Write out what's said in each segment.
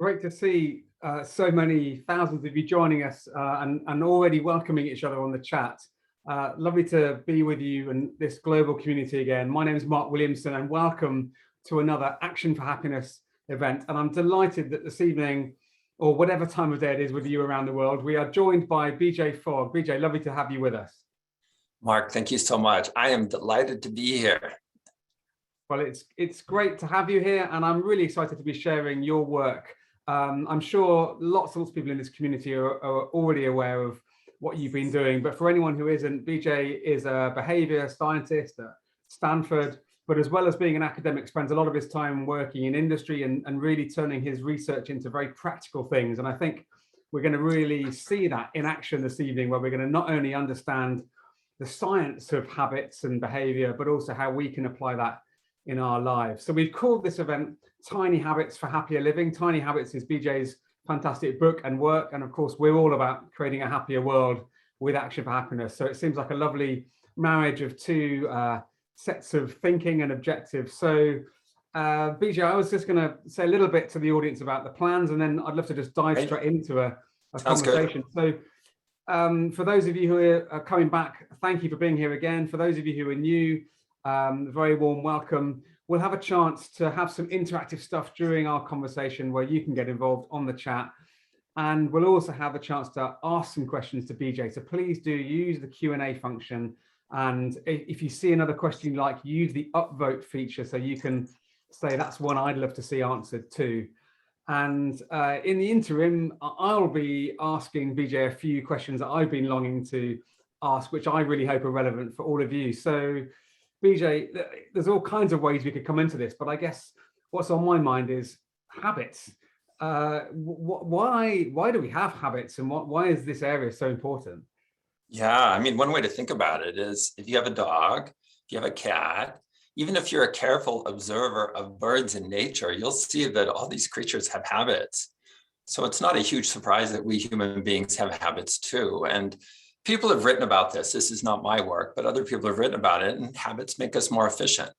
Great to see so many thousands of you joining us and already welcoming each other on the chat. Lovely to be with you and this global community again. My name is Mark Williamson and welcome to another Action for Happiness event. And I'm delighted that this evening, or whatever time of day it is with you around the world, we are joined by BJ Fogg. BJ, lovely to have you with us. Mark, thank you so much. I am delighted to be here. Well, it's great to have you here, and I'm really excited to be sharing your work. I'm sure lots of people in this community are already aware of what you've been doing, but for anyone who isn't, BJ is a behavior scientist at Stanford, but as well as being an academic, spends a lot of his time working in industry and really turning his research into very practical things. And I think we're going to really see that in action this evening, where we're going to not only understand the science of habits and behavior, but also how we can apply that in our lives. So we've called this event Tiny Habits for Happier Living. Tiny Habits is BJ's fantastic book and work. And of course, we're all about creating a happier world with Action for Happiness. So it seems like a lovely marriage of two sets of thinking and objectives. So BJ, I was just going to say a little bit to the audience about the plans, and then I'd love to just dive straight into a conversation. Good. So for those of you who are coming back, thank you for being here again. For those of you who are new, very warm welcome. We'll have a chance to have some interactive stuff during our conversation where you can get involved on the chat. And we'll also have a chance to ask some questions to BJ. So please do use the Q&A function. And if you see another question you like, use the upvote feature so you can say that's one I'd love to see answered too. And in the interim, I'll be asking BJ a few questions that I've been longing to ask, which I really hope are relevant for all of you. So BJ, there's all kinds of ways we could come into this, but I guess what's on my mind is habits. Why do we have habits, and why is this area so important? Yeah, I mean, one way to think about it is if you have a dog, if you have a cat, even if you're a careful observer of birds in nature, you'll see that all these creatures have habits. So it's not a huge surprise that we human beings have habits too. And people have written about this. This is not my work, but other people have written about it, and habits make us more efficient.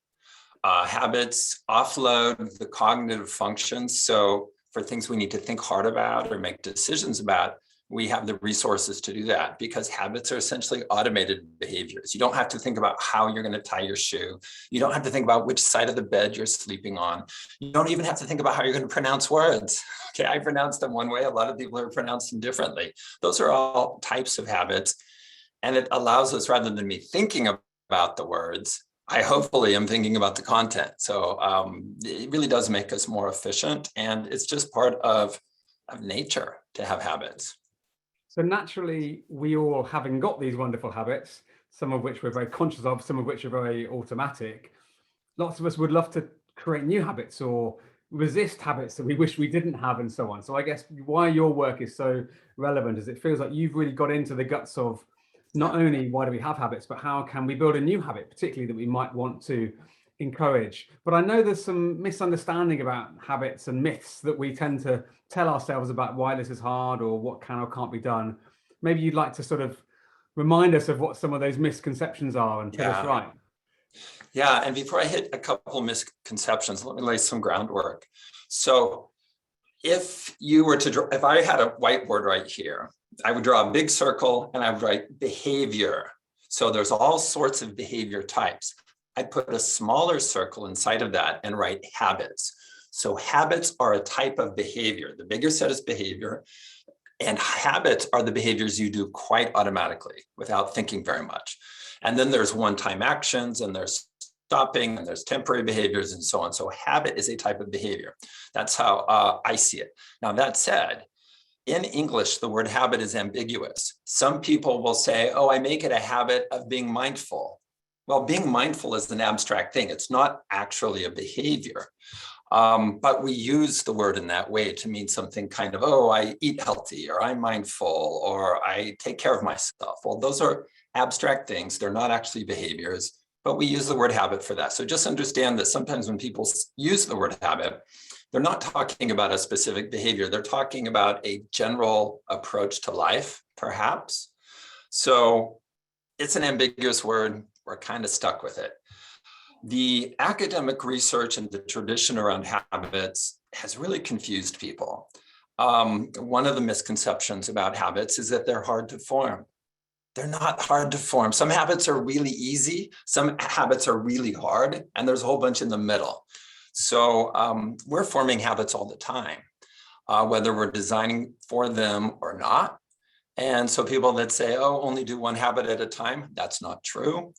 Habits offload the cognitive functions. So for things we need to think hard about or make decisions about, we have the resources to do that because habits are essentially automated behaviors. You don't have to think about how you're going to tie your shoe. You don't have to think about which side of the bed you're sleeping on. You don't even have to think about how you're going to pronounce words. Okay, I pronounce them one way. A lot of people are pronouncing them differently. Those are all types of habits. And it allows us, rather than me thinking about the words, I hopefully am thinking about the content. So it really does make us more efficient. And it's just part of nature to have habits. So naturally, we all, having got these wonderful habits, some of which we're very conscious of, some of which are very automatic, lots of us would love to create new habits or resist habits that we wish we didn't have and so on. So I guess why your work is so relevant is it feels like you've really got into the guts of not only why do we have habits, but how can we build a new habit, particularly that we might want to encourage. But I know there's some misunderstanding about habits and myths that we tend to tell ourselves about why this is hard or what can or can't be done. Maybe you'd like to sort of remind us of what some of those misconceptions are and put us right. Yeah, and before I hit a couple of misconceptions, let me lay some groundwork. So if you were to if I had a whiteboard right here, I would draw a big circle and I would write behavior. So there's all sorts of behavior types. I'd put a smaller circle inside of that and write habits. So habits are a type of behavior. The bigger set is behavior, and habits are the behaviors you do quite automatically without thinking very much. And then there's one-time actions, and there's stopping, and there's temporary behaviors, and so on. So habit is a type of behavior. That's how I see it. Now, that said, in English, the word habit is ambiguous. Some people will say, oh, I make it a habit of being mindful. Well, being mindful is an abstract thing. It's not actually a behavior. But we use the word in that way to mean something kind of, oh, I eat healthy, or I'm mindful, or I take care of myself. Well, those are abstract things. They're not actually behaviors, but we use the word habit for that. So just understand that sometimes when people use the word habit, they're not talking about a specific behavior. They're talking about a general approach to life, perhaps. So it's an ambiguous word. We're kind of stuck with it. The academic research and the tradition around habits has really confused people. One of the misconceptions about habits is that they're hard to form. They're not hard to form. Some habits are really easy, some habits are really hard, and there's a whole bunch in the middle. So we're forming habits all the time, whether we're designing for them or not. And so people that say, oh, only do one habit at a time, that's not true.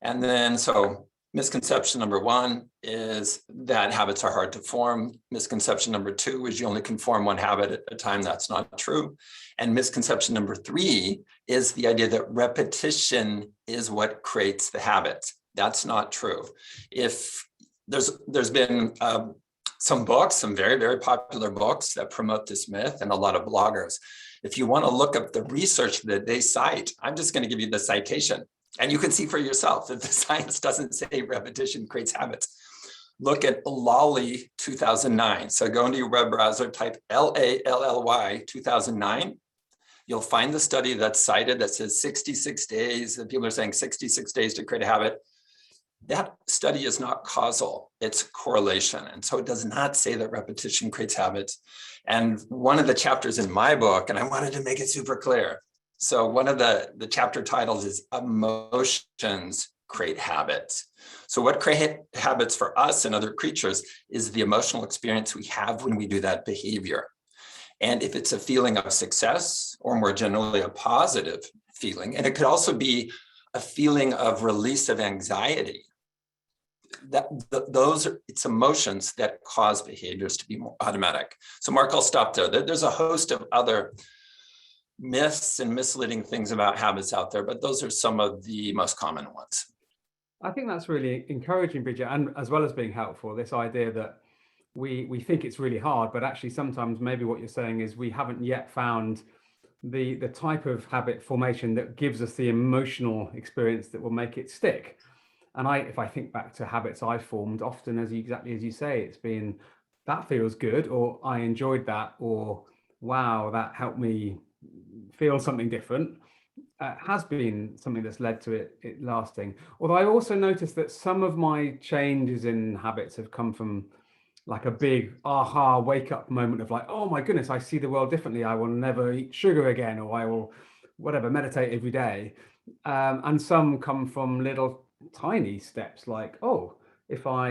And then so misconception number one is that habits are hard to form. Misconception number two is you only can form one habit at a time. That's not true. And misconception number three is the idea that repetition is what creates the habits. That's not true. If there's been some books, some very, very popular books that promote this myth, and a lot of bloggers. If you want to look up the research that they cite, I'm just going to give you the citation. And you can see for yourself that the science doesn't say repetition creates habits. Look at Lally 2009. So go into your web browser, type LALLY 2009. You'll find the study that's cited that says 66 days. And people are saying 66 days to create a habit. That study is not causal, it's correlation. And so it does not say that repetition creates habits. And one of the chapters in my book, and I wanted to make it super clear. So one of the chapter titles is Emotions Create Habits. So what create habits for us and other creatures is the emotional experience we have when we do that behavior. And if it's a feeling of success, or more generally a positive feeling, and it could also be a feeling of release of anxiety, it's emotions that cause behaviors to be more automatic. So Mark, I'll stop there. There's a host of other myths and misleading things about habits out there, but those are some of the most common ones. I think that's really encouraging, Bridget, and as well as being helpful, this idea that we think it's really hard, but actually sometimes maybe what you're saying is we haven't yet found the type of habit formation that gives us the emotional experience that will make it stick. And if I think back to habits I formed, often exactly as you say, it's been that feels good, or I enjoyed that, or wow, that helped me feel something different. Has been something that's led to it lasting. Although I also noticed that some of my changes in habits have come from like a big aha wake up moment of like, oh my goodness, I see the world differently. I will never eat sugar again, or I will whatever, meditate every day. And some come from little tiny steps like, oh, if I,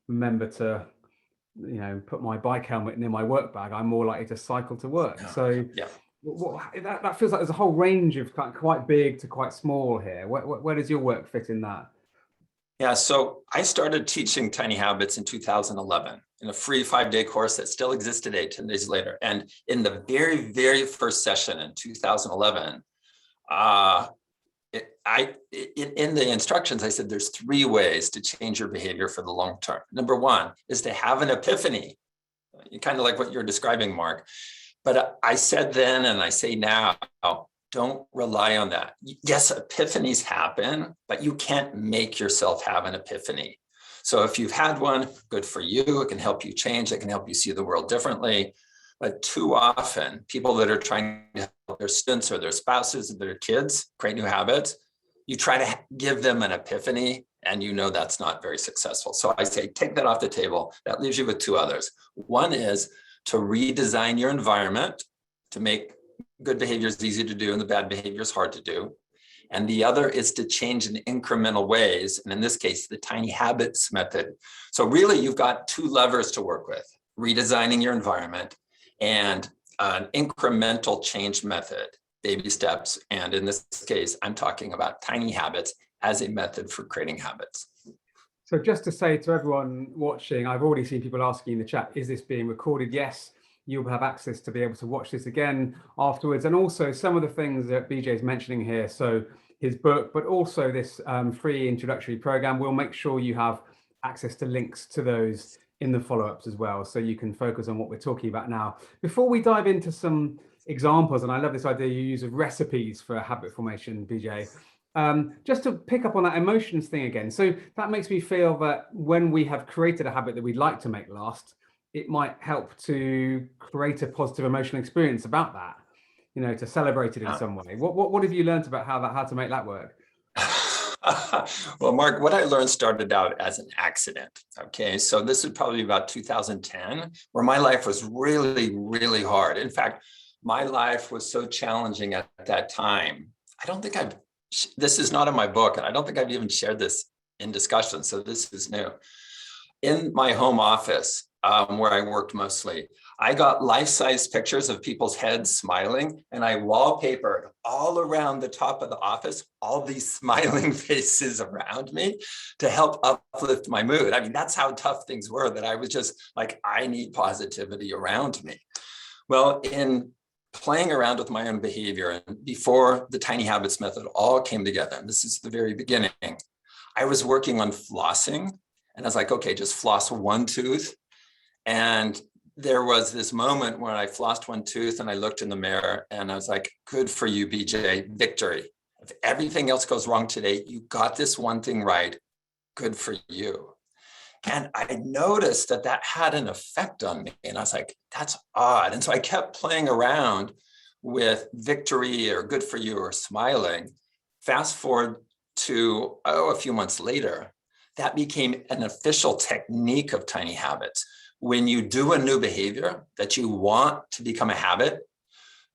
remember to, put my bike helmet near my work bag, I'm more likely to cycle to work. So yeah. That feels like there's a whole range of quite big to quite small here. Where does your work fit in that? Yeah, so I started teaching Tiny Habits in 2011 in a free 5-day course that still exists today, 10 days later. And in the very, very first session in 2011, in the instructions, I said, there's 3 ways to change your behavior for the long term. Number 1 is to have an epiphany, kind of like what you're describing, Mark. But I said then, and I say now, don't rely on that. Yes, epiphanies happen, but you can't make yourself have an epiphany. So if you've had one, good for you. It can help you change. It can help you see the world differently. But too often, people that are trying to help their students or their spouses or their kids create new habits, you try to give them an epiphany, and that's not very successful. So I say, take that off the table. That leaves you with 2 others. One is to redesign your environment to make good behaviors easy to do and the bad behaviors hard to do. And the other is to change in incremental ways. And in this case, the tiny habits method. So really, you've got 2 levers to work with: redesigning your environment and an incremental change method, baby steps. And in this case, I'm talking about tiny habits as a method for creating habits. So just to say to everyone watching, I've already seen people asking in the chat, is this being recorded? Yes, you'll have access to be able to watch this again afterwards. And also some of the things that BJ is mentioning here, so his book, but also this free introductory program, we'll make sure you have access to links to those in the follow-ups as well, so you can focus on what we're talking about now. Before we dive into some examples, and I love this idea you use of recipes for habit formation, BJ, just to pick up on that emotions thing again. So that makes me feel that when we have created a habit that we'd like to make last, it might help to create a positive emotional experience about that, to celebrate it in some way. What have you learned about how to make that work? Well, Mark, what I learned started out as an accident. Okay, so this is probably about 2010, where my life was really, really hard. In fact, my life was so challenging at that time. I don't think this is not in my book, and I don't think I've even shared this in discussion, so this is new. In my home office, where I worked mostly, I got life-size pictures of people's heads smiling, and I wallpapered all around the top of the office, all these smiling faces around me to help uplift my mood. I mean, that's how tough things were, that I was just like, I need positivity around me. Well, in playing around with my own behavior, and before the Tiny Habits method all came together, and this is the very beginning, I was working on flossing, and I was like, okay, just floss one tooth. And there was this moment when I flossed one tooth and I looked in the mirror and I was like, good for you, BJ, victory. If everything else goes wrong today, you got this one thing right, good for you. And I noticed that that had an effect on me. And I was like, that's odd. And so I kept playing around with victory or good for you or smiling. Fast forward to, a few months later, that became an official technique of Tiny Habits. When you do a new behavior that you want to become a habit,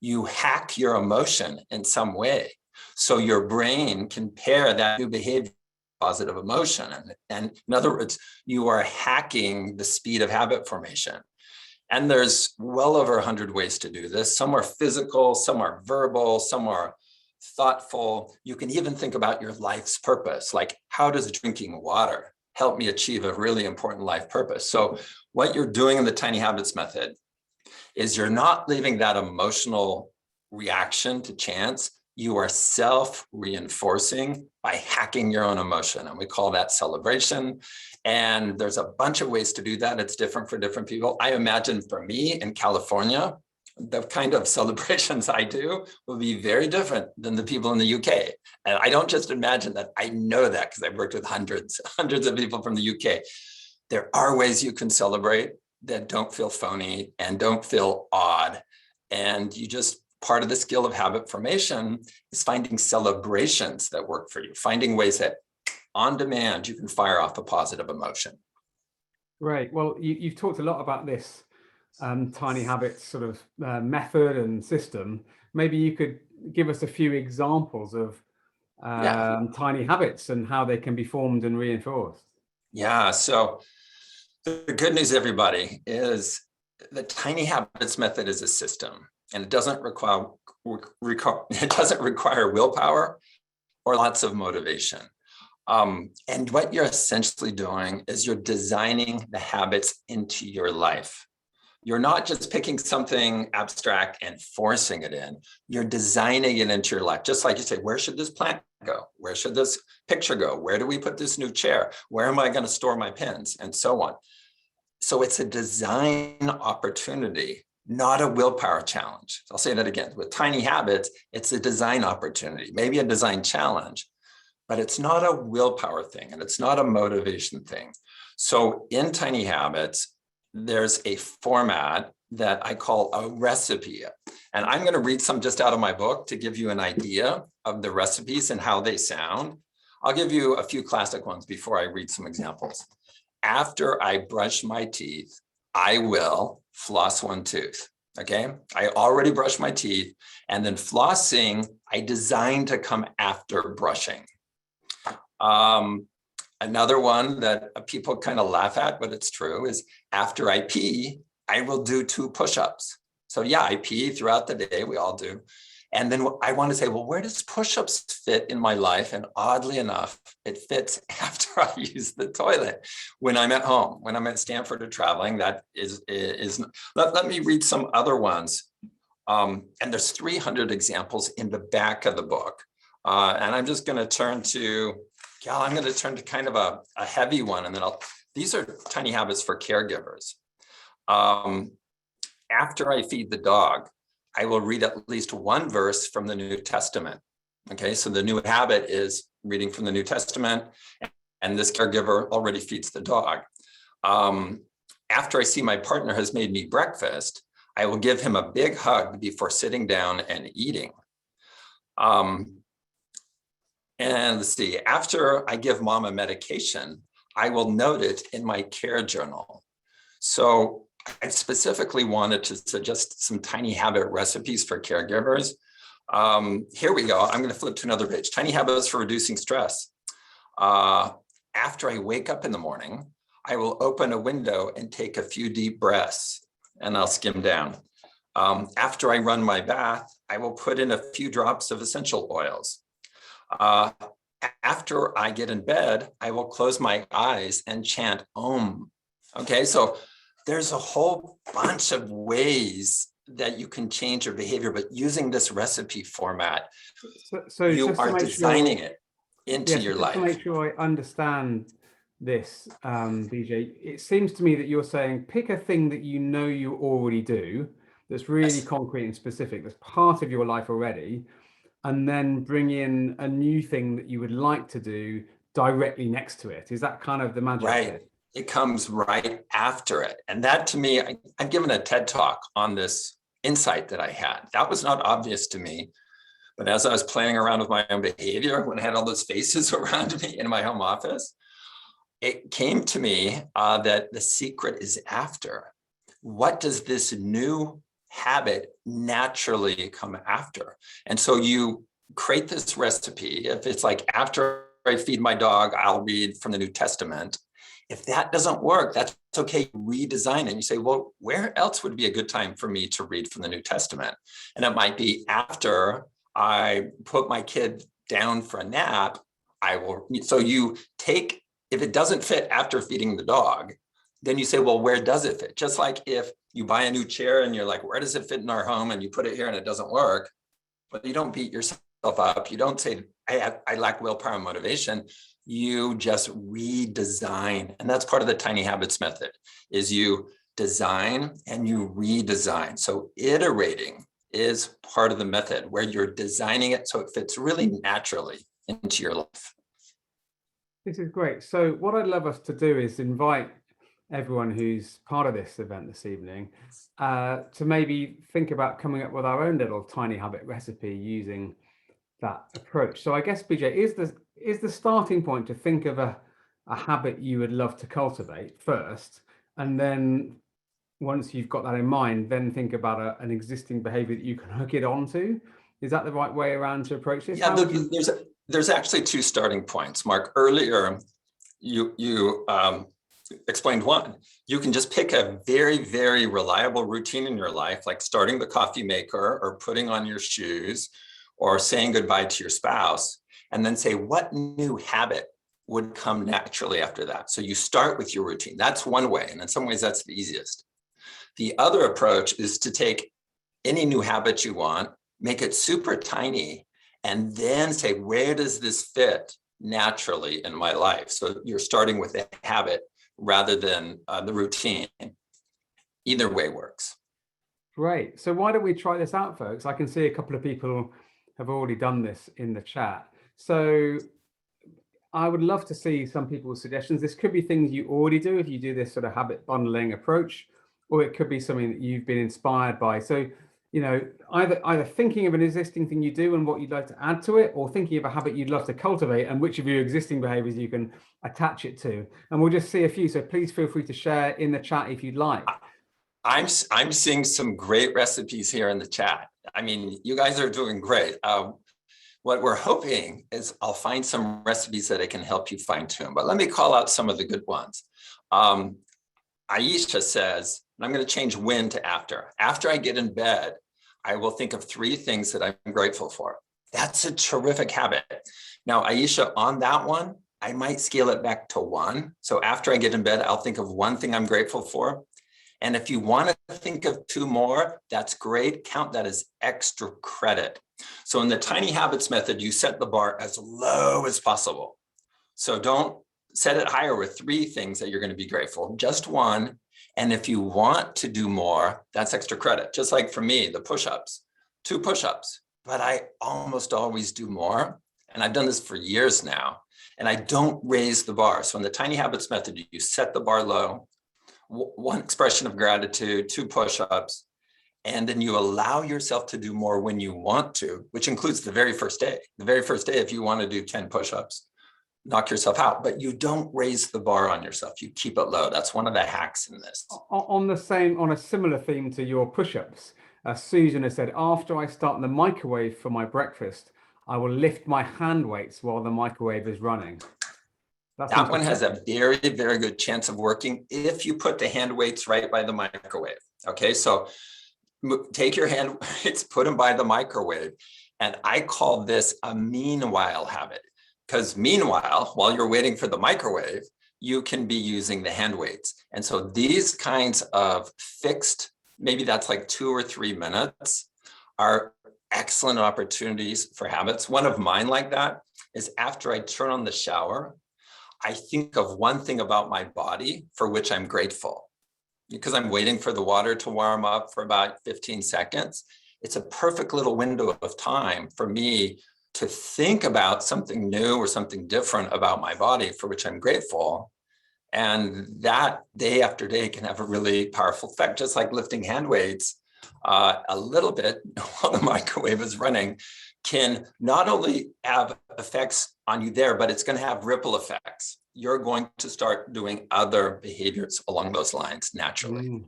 you hack your emotion in some way. So your brain can pair that new behavior with positive emotion. And in other words, you are hacking the speed of habit formation. And there's well over 100 ways to do this. Some are physical, some are verbal, some are thoughtful. You can even think about your life's purpose, like how does drinking water help me achieve a really important life purpose? So what you're doing in the Tiny Habits method is you're not leaving that emotional reaction to chance. You are self-reinforcing by hacking your own emotion. And we call that celebration. And there's a bunch of ways to do that. It's different for different people. I imagine for me in California, the kind of celebrations I do will be very different than the people in the UK. And I don't just imagine that, I know that because I've worked with hundreds of people from the UK. There are ways you can celebrate that don't feel phony and don't feel odd. And you just, part of the skill of habit formation is finding celebrations that work for you, finding ways that on demand, you can fire off a positive emotion. Right. Well, you've talked a lot about this Tiny Habits sort of method and system. Maybe you could give us a few examples of tiny habits and how they can be formed and reinforced. Yeah. So the good news, everybody, is the Tiny Habits method is a system, and it doesn't require willpower or lots of motivation. And what you're essentially doing is you're designing the habits into your life. You're not just picking something abstract and forcing it in. You're designing it into your life. Just like you say, where should this plant go? Where should this picture go? Where do we put this new chair? Where am I going to store my pens? And so on. So it's a design opportunity, not a willpower challenge. I'll say that again. With Tiny Habits, it's a design opportunity, maybe a design challenge, but it's not a willpower thing and it's not a motivation thing. So in Tiny Habits, there's a format that I call a recipe. And I'm going to read some just out of my book to give you an idea of the recipes and how they sound. I'll give you a few classic ones before I read some examples. After I brush my teeth, I will floss one tooth. Okay, I already brushed my teeth, and then flossing, I designed to come after brushing. Another one that people kind of laugh at, but it's true, is after I pee, I will do 2 push-ups. So yeah, I pee throughout the day, we all do. And then I want to say, well, where does push-ups fit in my life? And oddly enough, it fits after I use the toilet when I'm at home, when I'm at Stanford or traveling. That is let me read some other ones. And there's 300 examples in the back of the book. And I'm just going to turn to, I'm going to turn to kind of a heavy one. And then these are Tiny Habits for caregivers. After I feed the dog, I will read at least one verse from the New Testament. Okay, so the new habit is reading from the New Testament, and this caregiver already feeds the dog. After I see my partner has made me breakfast, I will give him a big hug before sitting down and eating. And let's see, after I give mom a medication, I will note it in my care journal. So I specifically wanted to suggest some tiny habit recipes for caregivers. Here we go. I'm going to flip to another page. Tiny habits for reducing stress. After I wake up in the morning, I will open a window and take a few deep breaths, and I'll skim down. After I run my bath, I will put in a few drops of essential oils. After I get in bed, I will close my eyes and chant Om. Okay, so there's a whole bunch of ways that you can change your behavior, but using this recipe format, so you are designing it into your life. To make sure I understand this, BJ, it seems to me that you're saying pick a thing that you know you already do, that's really concrete and specific, that's part of your life already, and then bring in a new thing that you would like to do directly next to it. Is that kind of the magic? Right. It comes right after it. And that, to me, I've given a TED talk on this insight that I had. That was not obvious to me. But as I was playing around with my own behavior, when I had all those faces around me in my home office, it came to me that the secret is after. What does this new habit naturally come after? And so you create this recipe. If it's like, after I feed my dog, I'll read from the New Testament. If that doesn't work, that's okay. Redesign it. And you say, well, where else would be a good time for me to read from the New Testament? And it might be after I put my kid down for a nap. I will. So you take, if it doesn't fit after feeding the dog, then you say, well, where does it fit? Just like if you buy a new chair and you're like, where does it fit in our home? And you put it here and it doesn't work. But you don't beat yourself up. You don't say, I lack willpower and motivation. You just redesign. And that's part of the tiny habits method, is you design and you redesign. So iterating is part of the method, where you're designing it so it fits really naturally into your life. This is great. So what I'd love us to do is invite everyone who's part of this event this evening to maybe think about coming up with our own little tiny habit recipe using that approach. So I guess, BJ, is the starting point to think of a habit you would love to cultivate first, and then once you've got that in mind, then think about an existing behavior that you can hook it onto. Is that the right way around to approach this? Yeah, there's actually two starting points, Mark. Earlier, you explained one. You can just pick a very, very reliable routine in your life, like starting the coffee maker or putting on your shoes or saying goodbye to your spouse, and then say, what new habit would come naturally after that? So you start with your routine. That's one way. And in some ways, that's the easiest. The other approach is to take any new habit you want, make it super tiny, and then say, where does this fit naturally in my life? So you're starting with a habit rather than the routine. Either way works. Great. So why don't we try this out, folks? I can see a couple of people have already done this in the chat. So I would love to see some people's suggestions. This could be things you already do if you do this sort of habit bundling approach, or it could be something that you've been inspired by. So, you know, either thinking of an existing thing you do and what you'd like to add to it, or thinking of a habit you'd love to cultivate and which of your existing behaviors you can attach it to. And we'll just see a few. So please feel free to share in the chat if you'd like. I'm seeing some great recipes here in the chat. I mean, you guys are doing great. What we're hoping is I'll find some recipes that I can help you fine tune, but let me call out some of the good ones. Aisha says, and I'm going to change when to after. After I get in bed, I will think of 3 things that I'm grateful for. That's a terrific habit. Now, Aisha, on that one, I might scale it back to 1. So after I get in bed, I'll think of 1 thing I'm grateful for. And if you want to think of 2 more, that's great. Count that as extra credit. So in the tiny habits method, you set the bar as low as possible. So don't set it higher with 3 things that you're going to be grateful, just 1. And if you want to do more, that's extra credit. Just like for me, the push-ups, 2 push-ups, but I almost always do more. And I've done this for years now, and I don't raise the bar. So in the tiny habits method, you set the bar low, 1 expression of gratitude, 2 push-ups, And then you allow yourself to do more when you want to, which includes the very first day. The very first day, if you want to do 10 push-ups, knock yourself out, but you don't raise the bar on yourself. You keep it low. That's one of the hacks in this. On a similar theme to your push-ups, Susan has said, after I start the microwave for my breakfast, I will lift my hand weights while the microwave is running. That one has a very, very good chance of working if you put the hand weights right by the microwave. Okay, so take your hand weights, put them by the microwave. And I call this a meanwhile habit, because meanwhile, while you're waiting for the microwave, you can be using the hand weights. And so these kinds of fixed, maybe that's like 2 or 3 minutes, are excellent opportunities for habits. One of mine like that is after I turn on the shower, I think of one thing about my body for which I'm grateful. Because I'm waiting for the water to warm up for about 15 seconds. It's a perfect little window of time for me to think about something new or something different about my body for which I'm grateful. And that day after day can have a really powerful effect, just like lifting hand weights a little bit while the microwave is running can not only have effects on you there, but it's going to have ripple effects. You're going to start doing other behaviors along those lines naturally.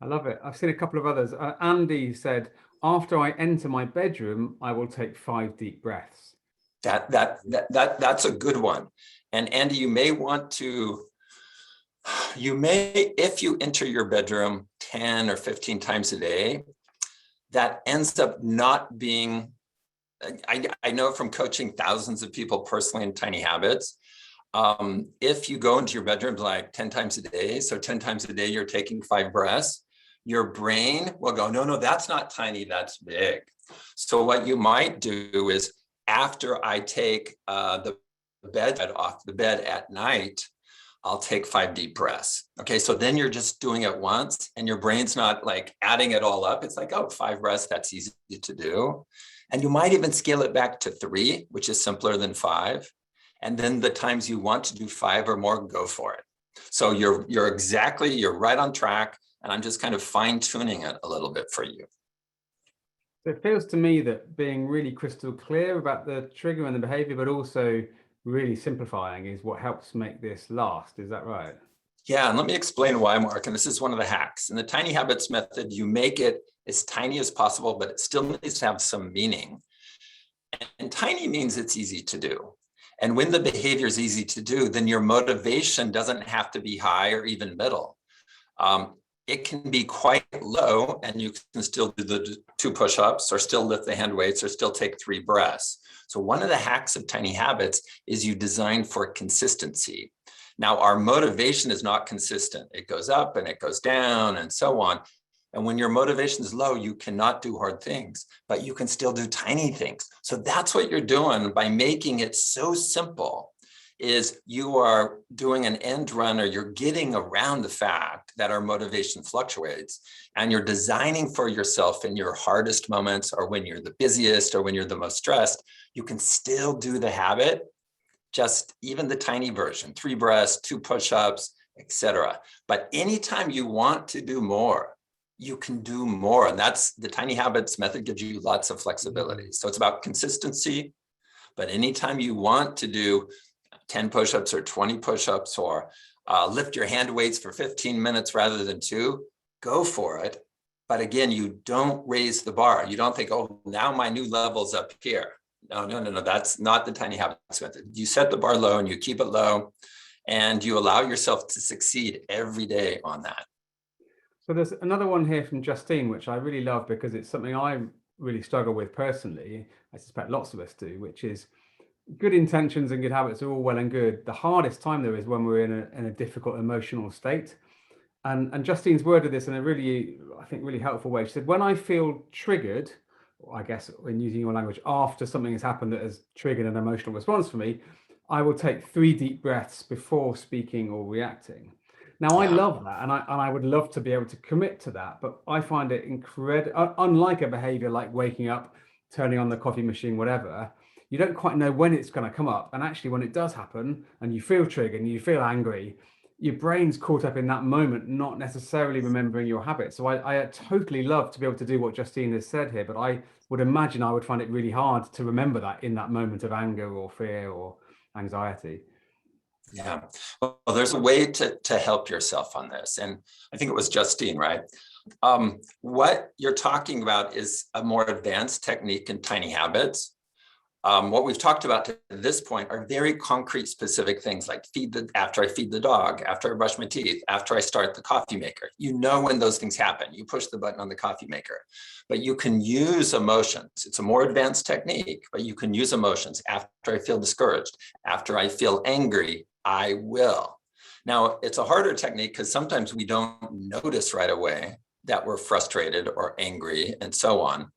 I love it. I've seen a couple of others. Andy said, after I enter my bedroom, I will take 5 deep breaths. That's a good one. And Andy, you may, if you enter your bedroom 10 or 15 times a day, that ends up not being, I know from coaching thousands of people personally in Tiny Habits, if you go into your bedroom like 10 times a day, so 10 times a day, you're taking 5 breaths, your brain will go, no, that's not tiny, that's big. So what you might do is after I take the bed off the bed at night, I'll take 5 deep breaths. Okay, so then you're just doing it once and your brain's not like adding it all up. It's like, oh, 5 breaths, that's easy to do. And you might even scale it back to 3, which is simpler than 5. And then the times you want to do 5 or more, go for it. So you're right on track. And I'm just kind of fine tuning it a little bit for you. It feels to me that being really crystal clear about the trigger and the behavior, but also really simplifying is what helps make this last. Is that right? Yeah, and let me explain why, Mark. And this is one of the hacks. In the Tiny Habits method, you make it as tiny as possible, but it still needs to have some meaning. And tiny means it's easy to do. And when the behavior is easy to do, then your motivation doesn't have to be high or even middle. It can be quite low and you can still do the 2 push-ups or still lift the hand weights or still take 3 breaths. So one of the hacks of Tiny Habits is you design for consistency. Now, our motivation is not consistent. It goes up and it goes down and so on. And when your motivation is low, you cannot do hard things, but you can still do tiny things. So that's what you're doing by making it so simple. Is you are doing an end run, or you're getting around the fact that our motivation fluctuates, and you're designing for yourself in your hardest moments, or when you're the busiest, or when you're the most stressed, you can still do the habit, just even the tiny version, 3 breaths, 2 push-ups, etc. But anytime you want to do more, you can do more. And that's the Tiny Habits method gives you lots of flexibility. So it's about consistency, but anytime you want to do 10 push-ups or 20 push-ups or lift your hand weights for 15 minutes rather than 2, go for it. But again, you don't raise the bar. You don't think, oh, now my new level's up here. No. That's not the Tiny Habits method. You set the bar low and you keep it low and you allow yourself to succeed every day on that. So there's another one here from Justine, which I really love because it's something I really struggle with personally. I suspect lots of us do, which is good intentions and good habits are all well and good. The hardest time though is when we're in a difficult emotional state. And Justine's worded this in a really, I think, really helpful way. She said, when I feel triggered, I guess in using your language, after something has happened that has triggered an emotional response for me, I will take 3 deep breaths before speaking or reacting. Now, I love that, and I would love to be able to commit to that, but I find it incredible. Unlike a behavior like waking up, turning on the coffee machine, whatever, you don't quite know when it's going to come up. And actually, when it does happen and you feel triggered and you feel angry, your brain's caught up in that moment, not necessarily remembering your habits. So I totally love to be able to do what Justine has said here, but I would imagine I would find it really hard to remember that in that moment of anger or fear or anxiety. Yeah, well, there's a way to help yourself on this. And I think it was Justine, right? What you're talking about is a more advanced technique in tiny habits. What we've talked about to this point are very concrete, specific things like after I feed the dog, after I brush my teeth, after I start the coffee maker. You know when those things happen. You push the button on the coffee maker, but you can use emotions. It's a more advanced technique, but you can use emotions. After I feel discouraged, after I feel angry, I will. Now, it's a harder technique because sometimes we don't notice right away that we're frustrated or angry and so on.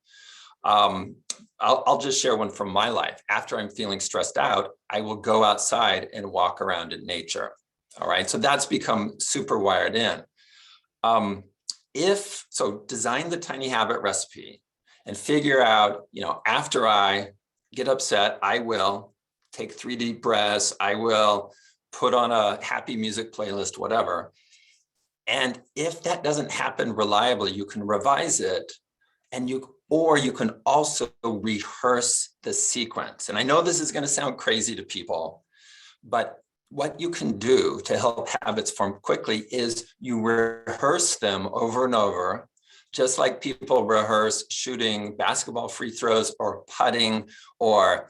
I'll just share one from my life. After I'm feeling stressed out, I will go outside and walk around in nature. All right, so that's become super wired in. So design the tiny habit recipe and figure out, after I get upset, I will take 3 deep breaths. I will put on a happy music playlist, whatever. And if that doesn't happen reliably, you can revise it, and you can also rehearse the sequence. And I know this is going to sound crazy to people, but what you can do to help habits form quickly is you rehearse them over and over, just like people rehearse shooting basketball free throws or putting or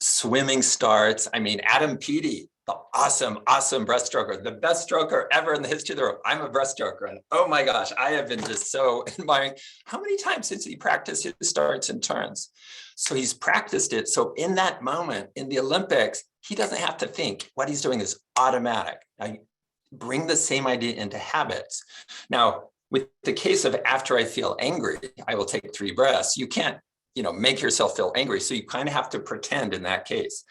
swimming starts. I mean, Adam Peaty, the awesome breaststroker, the best stroker ever in the history of the world. I'm a breaststroker, and oh my gosh, I have been just so admiring how many times since he practiced his starts and turns. So he's practiced it. So in that moment in the Olympics, he doesn't have to think. What he's doing is automatic. I bring the same idea into habits. Now, with the case of after I feel angry, I will take 3 breaths. You can't, make yourself feel angry. So you kind of have to pretend in that case.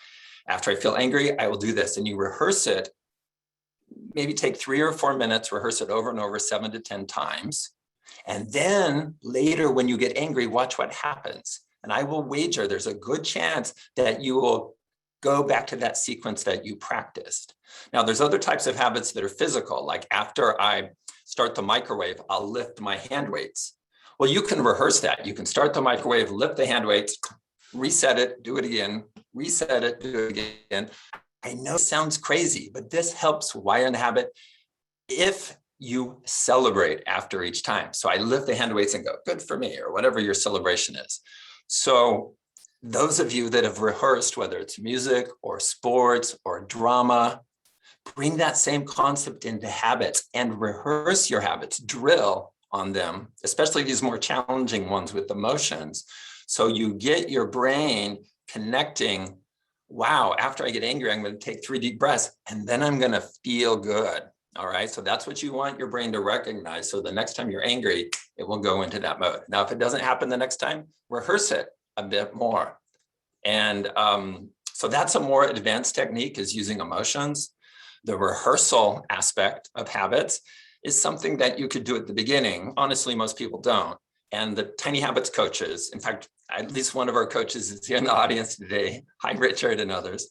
After I feel angry, I will do this. And you rehearse it, maybe take 3 or 4 minutes, rehearse it over and over 7 to 10 times. And then later when you get angry, watch what happens. And I will wager there's a good chance that you will go back to that sequence that you practiced. Now, there's other types of habits that are physical, like after I start the microwave, I'll lift my hand weights. Well, you can rehearse that. You can start the microwave, lift the hand weights, reset it, do it again, reset it, do it again. I know it sounds crazy, but this helps wire the habit if you celebrate after each time. So I lift the hand weights and go, good for me, or whatever your celebration is. So those of you that have rehearsed, whether it's music or sports or drama, bring that same concept into habits and rehearse your habits, drill on them, especially these more challenging ones with emotions. So you get your brain connecting, wow, after I get angry, I'm going to take 3 deep breaths and then I'm going to feel good. All right. So that's what you want your brain to recognize. So the next time you're angry, it will go into that mode. Now, if it doesn't happen the next time, rehearse it a bit more. And so that's a more advanced technique, is using emotions. The rehearsal aspect of habits is something that you could do at the beginning. Honestly, most people don't. And the Tiny Habits coaches, in fact, at least one of our coaches is here in the audience today. Hi, Richard and others.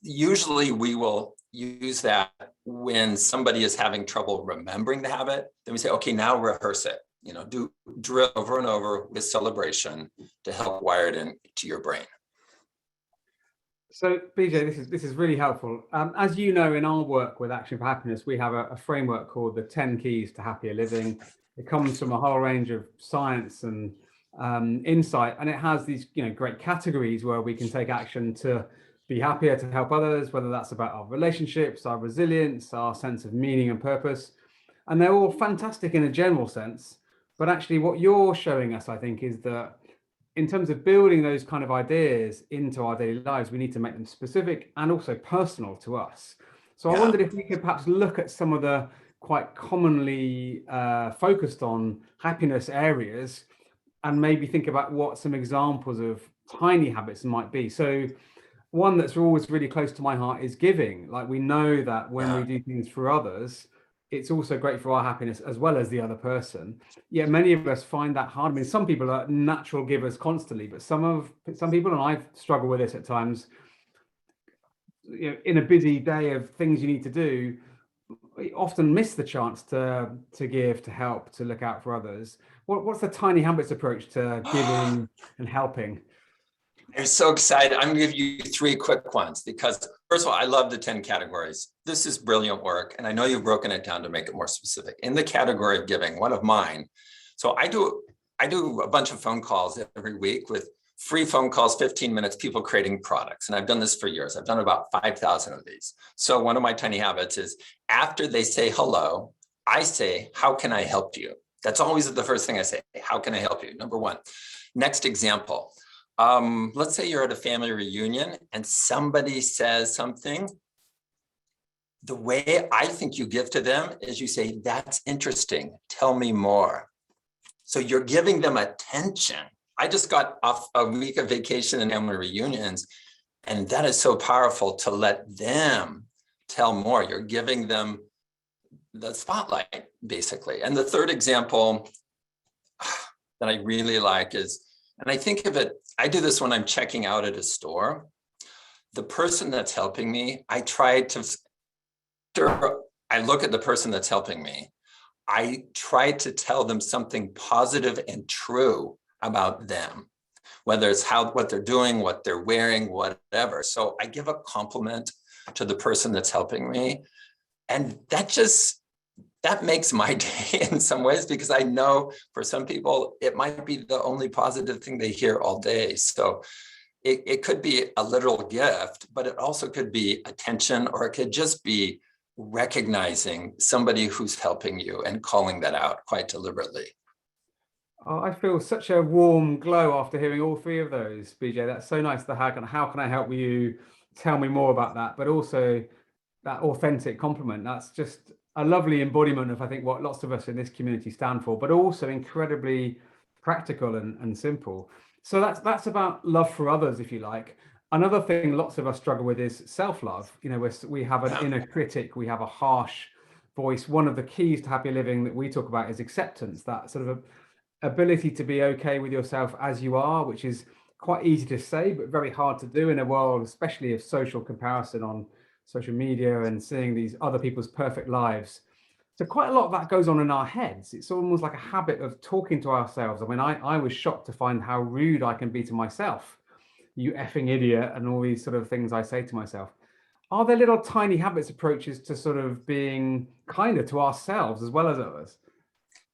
Usually we will use that when somebody is having trouble remembering the habit. Then we say, okay, now rehearse it. Do drill over and over with celebration to help wire it into your brain. So, BJ, this is really helpful. As you know, in our work with Action for Happiness, we have a framework called the 10 Keys to Happier Living. It comes from a whole range of science and insight, and it has these great categories where we can take action to be happier, to help others, whether that's about our relationships, our resilience, our sense of meaning and purpose. And they're all fantastic in a general sense. But actually what you're showing us, I think, is that in terms of building those kind of ideas into our daily lives, we need to make them specific and also personal to us. So I wondered if we could perhaps look at some of the quite commonly focused on happiness areas and maybe think about what some examples of tiny habits might be. So one that's always really close to my heart is giving. Like, we know that when we do things for others, it's also great for our happiness as well as the other person. Yet many of us find that hard. I mean, some people are natural givers constantly, but some people, and I've struggled with this at times, in a busy day of things you need to do, you often miss the chance to give, to help, to look out for others. What's the tiny habits approach to giving and helping? I'm so excited. I'm going to give you 3 quick ones because, first of all, I love the 10 categories. This is brilliant work. And I know you've broken it down to make it more specific. In the category of giving, one of mine. So I do a bunch of phone calls every week with free phone calls, 15 minutes, people creating products. And I've done this for years. I've done about 5,000 of these. So one of my tiny habits is after they say hello, I say, how can I help you? That's always the first thing I say. How can I help you? Number one. Next example. Let's say you're at a family reunion and somebody says something. The way I think you give to them is you say, that's interesting. Tell me more. So you're giving them attention. I just got off a week of vacation and family reunions, and that is so powerful to let them tell more. You're giving them the spotlight, basically. And the third example that I really like is, and I think of it, I do this when I'm checking out at a store. The person that's helping me, I look at the person that's helping me. I try to tell them something positive and true about them, whether it's what they're doing, what they're wearing, whatever. So I give a compliment to the person that's helping me. And that makes my day in some ways, because I know for some people, it might be the only positive thing they hear all day. So it could be a literal gift, but it also could be attention, or it could just be recognizing somebody who's helping you and calling that out quite deliberately. Oh, I feel such a warm glow after hearing all 3 of those, BJ. That's so nice. How can I help you? Tell me more about that, but also that authentic compliment. That's just a lovely embodiment of, I think, what lots of us in this community stand for, but also incredibly practical and simple. So that's about love for others, if you like. Another thing lots of us struggle with is self-love. We have an inner critic, we have a harsh voice. One of the keys to happy living that we talk about is acceptance, that sort of ability to be okay with yourself as you are, which is quite easy to say, but very hard to do in a world, especially of social comparison on social media and seeing these other people's perfect lives. So quite a lot of that goes on in our heads. It's almost like a habit of talking to ourselves. I mean, I was shocked to find how rude I can be to myself. You effing idiot, and all these sort of things I say to myself. Are there little tiny habits approaches to sort of being kinder to ourselves as well as others?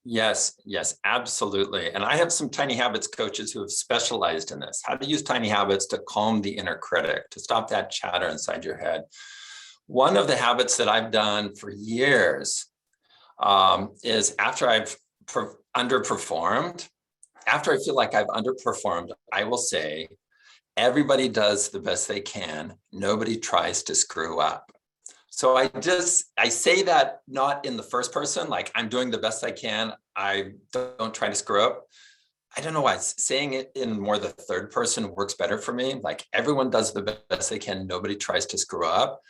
Yes, absolutely. And I have some tiny habits coaches who have specialized in this, how to use tiny habits to calm the inner critic, to stop that chatter inside your head. One of the habits that I've done for years is after I've underperformed, after I feel like I've underperformed, I will say, everybody does the best they can. Nobody tries to screw up. So I say that not in the first person, like I'm doing the best I can. I don't try to screw up. I don't know why. Saying it in more the third person works better for me. Like everyone does the best they can. Nobody tries to screw up.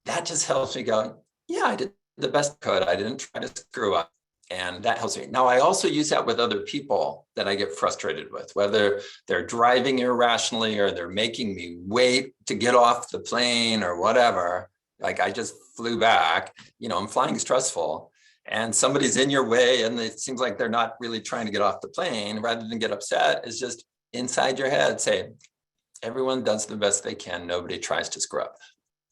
That just helps me go, yeah, I did the best I could. I didn't try to screw up. And that helps me. Now, I also use that with other people that I get frustrated with, whether they're driving irrationally or they're making me wait to get off the plane or whatever. Like I just flew back, I'm flying stressful and somebody's in your way and it seems like they're not really trying to get off the plane. Rather than get upset, is just inside your head, say, everyone does the best they can. Nobody tries to screw up.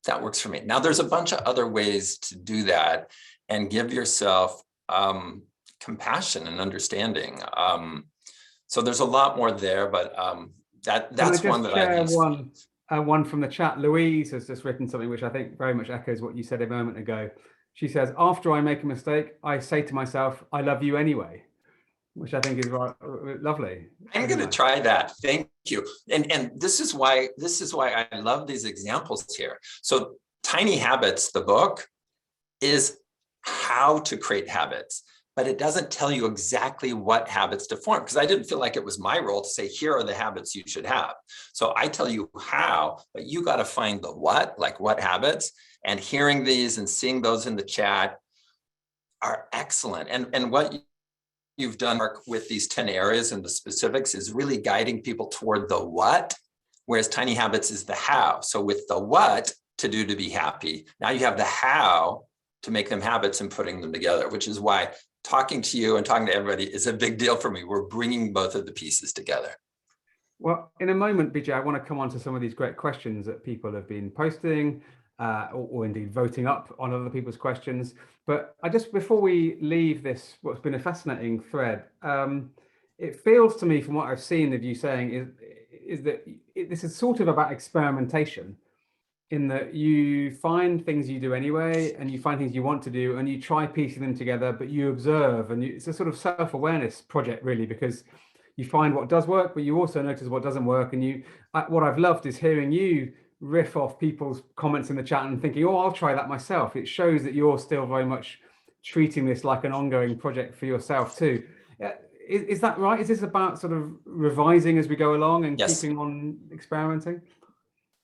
That works for me. Now, there's a bunch of other ways to do that and give yourself compassion and understanding. So there's a lot more there, but that's one that I've used. One from the chat. Louise has just written something which I think very much echoes what you said a moment ago. She says, after I make a mistake, I say to myself, I love you anyway, which I think is lovely. I'm going to try that. Thank you. And this is why I love these examples here. So Tiny Habits, the book, is how to create habits, but it doesn't tell you exactly what habits to form, because I didn't feel like it was my role to say, here are the habits you should have. So I tell you how, but you got to find the what, like what habits, and hearing these and seeing those in the chat are excellent. And what you've done, Mark, with these 10 areas and the specifics is really guiding people toward the what, whereas Tiny Habits is the how. So with the what, to do to be happy. Now you have the how to make them habits and putting them together, which is why talking to you and talking to everybody is a big deal for me. We're bringing both of the pieces together. Well, in a moment, BJ, I want to come on to some of these great questions that people have been posting or indeed voting up on other people's questions. But before we leave this, what's been a fascinating thread, it feels to me from what I've seen of you saying is that this is sort of about experimentation, in that you find things you do anyway, and you find things you want to do, and you try piecing them together, but you observe, and it's a sort of self-awareness project, really, because you find what does work, but you also notice what doesn't work. And what I've loved is hearing you riff off people's comments in the chat and thinking, oh, I'll try that myself. It shows that you're still very much treating this like an ongoing project for yourself too. Is that right? Is this about sort of revising as we go along and Yes. keeping on experimenting?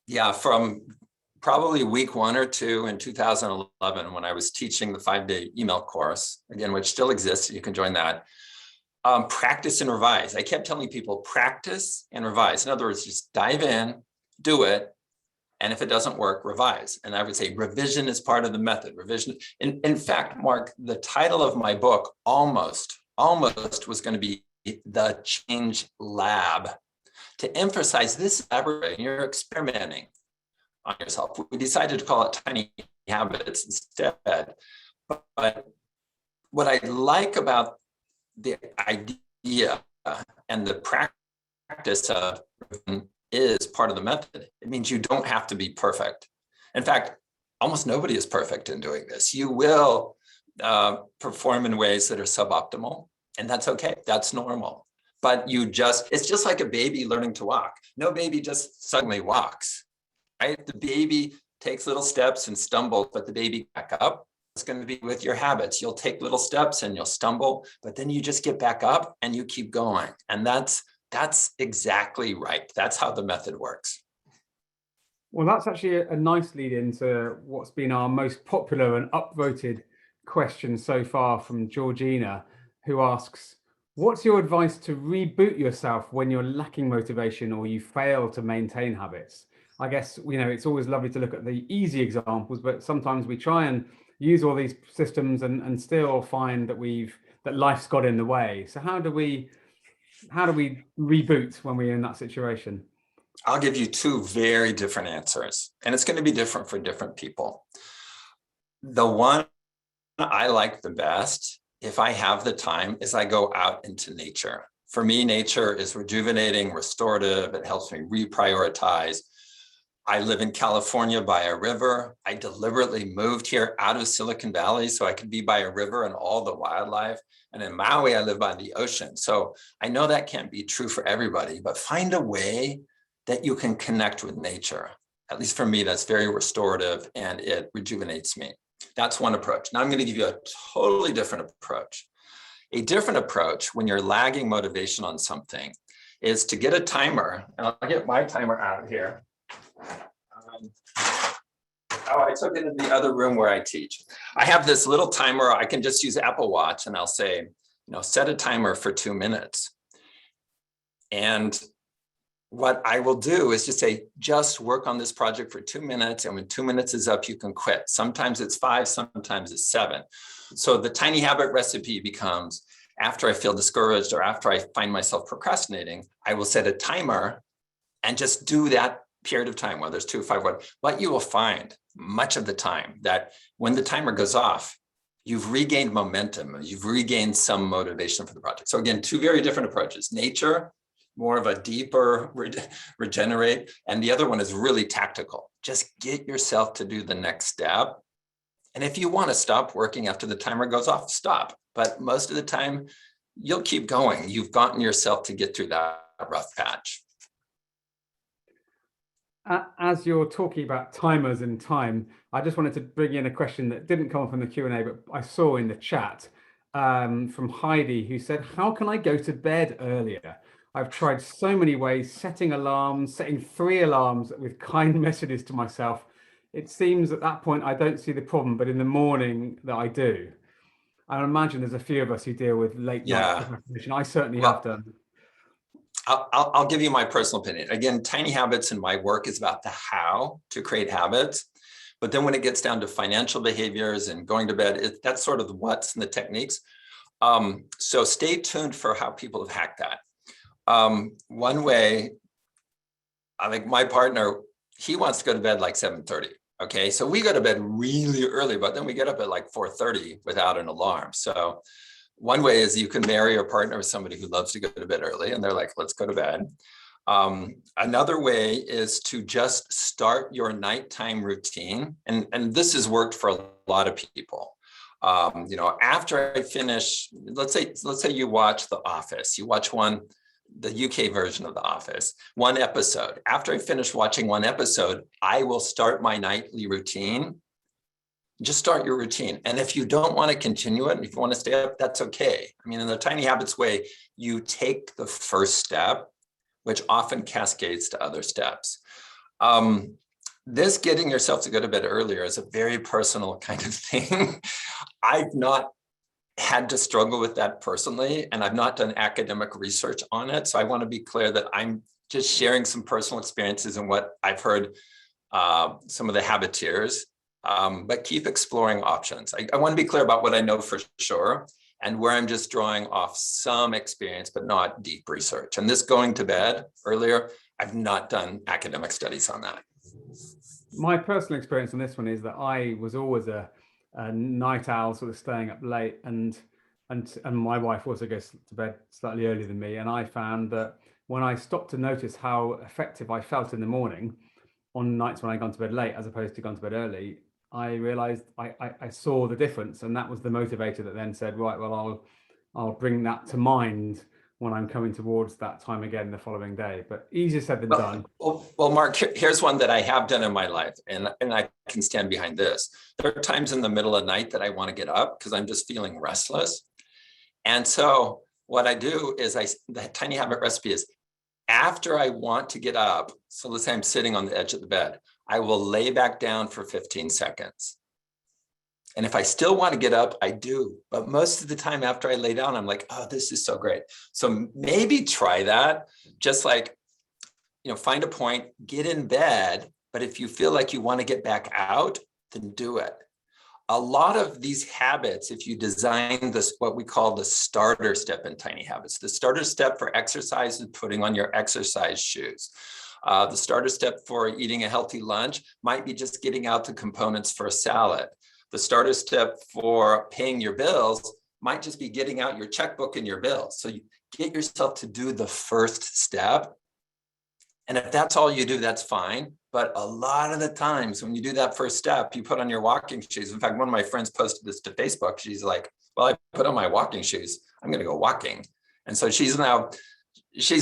Yeah, from probably week 1 or 2 in 2011, when I was teaching the 5-day email course, again, which still exists, you can join that. Practice and revise. I kept telling people practice and revise. In other words, just dive in, do it, and if it doesn't work, revise. And I would say revision is part of the method. Revision. In fact, Mark, the title of my book almost was going to be The Change Lab, to emphasize this laboratory. You're experimenting on yourself. We decided to call it Tiny Habits instead. But what I like about the idea and the practice of is part of the method. It means you don't have to be perfect. In fact, almost nobody is perfect in doing this. You will perform in ways that are suboptimal, and that's okay. That's normal. But it's just like a baby learning to walk. No baby just suddenly walks, right? The baby takes little steps and stumbles, but the baby back up. It's going to be with your habits. You'll take little steps and you'll stumble, but then you just get back up and you keep going. And that's exactly right. That's how the method works. Well, that's actually a nice lead into what's been our most popular and upvoted question so far from Georgina, who asks, what's your advice to reboot yourself when you're lacking motivation or you fail to maintain habits? I guess, it's always lovely to look at the easy examples, but sometimes we try and use all these systems and still find that life's got in the way. So how do we reboot when we're in that situation? I'll give you 2 very different answers, and it's going to be different for different people. The one I like the best, if I have the time, is I go out into nature. For me, nature is rejuvenating, restorative. It helps me reprioritize. I live in California by a river. I deliberately moved here out of Silicon Valley so I could be by a river and all the wildlife. And in Maui, I live by the ocean. So I know that can't be true for everybody, but find a way that you can connect with nature. At least for me, that's very restorative and it rejuvenates me. That's one approach. Now I'm going to give you a totally different approach. A different approach when you're lagging motivation on something is to get a timer. And I'll get my timer out here. I took it in the other room where I teach. I have this little timer. I can just use Apple Watch and I'll say, set a timer for 2 minutes. And what I will do is just say, just work on this project for 2 minutes. And when 2 minutes is up, you can quit. Sometimes it's 5, sometimes it's 7. So the tiny habit recipe becomes, after I feel discouraged or after I find myself procrastinating, I will set a timer and just do that period of time, whether it's 2 or 5, what you will find much of the time that when the timer goes off, you've regained momentum, you've regained some motivation for the project. So again, 2 very different approaches. Nature, more of a deeper regenerate, and the other one is really tactical. Just get yourself to do the next step. And if you want to stop working after the timer goes off, stop. But most of the time, you'll keep going. You've gotten yourself to get through that rough patch. As you're talking about timers and time, I just wanted to bring in a question that didn't come from the Q&A, but I saw in the chat from Heidi, who said, how can I go to bed earlier? I've tried so many ways, setting alarms, setting 3 alarms with kind messages to myself. It seems at that point, I don't see the problem, but in the morning that I do. I imagine there's a few of us who deal with late night procrastination. I certainly have done. I'll give you my personal opinion. Again, Tiny Habits in my work is about the how to create habits. But then when it gets down to financial behaviors and going to bed, that's sort of the what's and the techniques. So stay tuned for how people have hacked that. One way, I think my partner, he wants to go to bed like 7:30. Okay, so we go to bed really early, but then we get up at like 4:30 without an alarm. So one way is you can marry or partner with somebody who loves to go to bed early, and they're like, let's go to bed. Another way is to just start your nighttime routine. And this has worked for a lot of people. After I finish, let's say you watch The Office, you watch the UK version of The Office, one episode. After I finish watching one episode, I will start my nightly routine. Just start your routine. And if you don't want to continue it, if you want to stay up, that's okay. I mean, in the Tiny Habits way, you take the first step, which often cascades to other steps. This getting yourself to go to bed earlier is a very personal kind of thing. I've not had to struggle with that personally, and I've not done academic research on it. So I want to be clear that I'm just sharing some personal experiences and what I've heard some of the habiteers, but keep exploring options. I want to be clear about what I know for sure and where I'm just drawing off some experience, but not deep research. And this going to bed earlier, I've not done academic studies on that. My personal experience on this one is that I was always a night owl, sort of staying up late, and my wife also goes to bed slightly earlier than me. And I found that when I stopped to notice how effective I felt in the morning on nights when I'd gone to bed late, as opposed to gone to bed early, I realized I saw the difference. And that was the motivator that then said, right, well, I'll bring that to mind when I'm coming towards that time again the following day. But easier said than done. Well, Mark, here's one that I have done in my life, and I can stand behind this. There are times in the middle of the night that I want to get up because I'm just feeling restless. And so what I do is the tiny habit recipe is, after I want to get up, so let's say I'm sitting on the edge of the bed, I will lay back down for 15 seconds. And if I still want to get up, I do. But most of the time after I lay down, I'm like, oh, this is so great. So maybe try that. Just like, find a point, get in bed. But if you feel like you want to get back out, then do it. A lot of these habits, if you design this, what we call the starter step in Tiny Habits, the starter step for exercise is putting on your exercise shoes. The starter step for eating a healthy lunch might be just getting out the components for a salad. The starter step for paying your bills might just be getting out your checkbook and your bills. So you get yourself to do the first step. And if that's all you do, that's fine. But a lot of the times when you do that first step, you put on your walking shoes. In fact, one of my friends posted this to Facebook. She's like, well, I put on my walking shoes. I'm going to go walking. And so she's